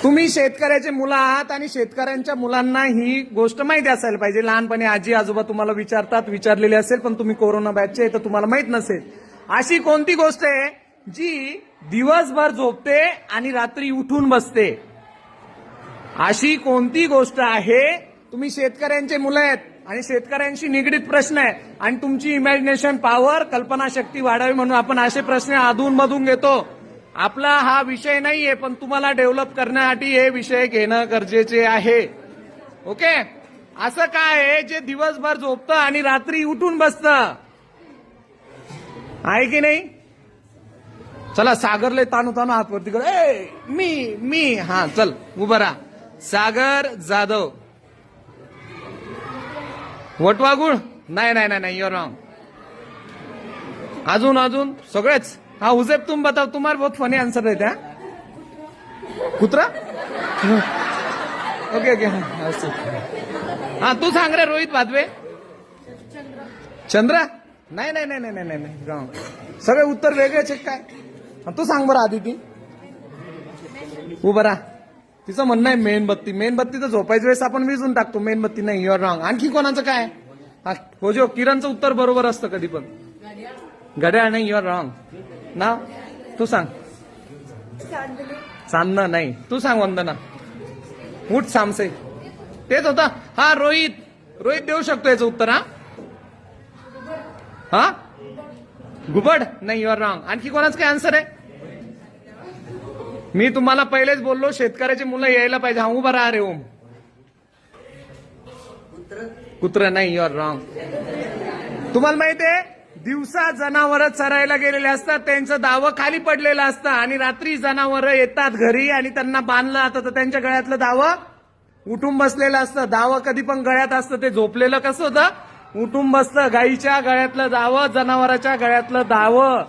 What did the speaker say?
तुम्ही शेतकऱ्याचे मुलं आहात आणि शेतकऱ्यांच्या मुलांना ही गोष्ट माहिती असायला पाहिजे. लहानपणी आजी आजोबा तुम्हाला विचारलेली असेल, पण तुम्ही कोरोना बॅचचे तर तुम्हाला माहित नसेल. अशी कोणती गोष्ट आहे जी दिवसभर झोपते आणि रात्री उठून बसते? अशी कोणती गोष्ट आहे? तुम्ही शेतकऱ्यांचे मुलं आहेत आणि शेतकऱ्यांशी निगडीत प्रश्न आहे आणि तुमची इमॅजिनेशन पॉवर, कल्पनाशक्ती वाढावी म्हणून आपण असे प्रश्न अधून मधून घेतो. आपला हा विषय नाहीये, पण तुम्हाला डेव्हलप करण्यासाठी हे विषय घेणं गरजेचे आहे. ओके? असं काय आहे जे दिवसभर झोपतं आणि रात्री उठून बसतं? आहे की नाही? चला, सागरले ताणू हात वरती कर. मी हा चल उभं राहा. सागर जाधव. वटवागुळ? नाही, युअर रॉंग. अजून सगळेच. हाँ, हुजैब तुम बताओ, तुम्हारे बहुत फनी आंसर रहते हैं. कुत्रा? ओके. हाँ, तू सांग रे. रोहित भादवे. चंद्र? नाही, रॉंग. सगळे उत्तर वेगळेच आहेत काय? तू सांग बरं आधी. ती उभं राहा. तिचं म्हणणं आहे मेणबत्ती तर झोपायच्या वेळेस आपण विजून टाकतो, मेणबत्ती नाही. Your wrong. आणखी कोणाचं काय? हो जो किरणचं उत्तर बरोबर असतं कधी पण. घड्याळ नाही. Your wrong. ना तू सांग. चांदणं नाही. तू सांग वंदना. उठ सामसे. तेच होता. हा, रोहित देऊ शकतो याचं उत्तर. हा घुबड नाही. Your wrong. आणखी कोणाचं काय आन्सर आहे? मी तुम्हाला पहिलेच बोललो शेतकऱ्याची मुलं यायला पाहिजे. हा, उभा राहा रे ओम. कुत्र नाही. Your wrong. तुम्हाला माहिती आहे दिवसा जनावर चरायला गेलेले असतात, त्यांचं दावं खाली पडलेलं असतं आणि रात्री जनावर येतात घरी आणि त्यांना बांधलं जातं, तर त्यांच्या गळ्यातलं दावं उठून बसलेलं असतं. दावं कधी पण गळ्यात असतं. ते झोपलेलं कसं होतं? उठून बसतं. गाईच्या गळ्यातलं दावं, जनावराच्या गळ्यातलं दावं.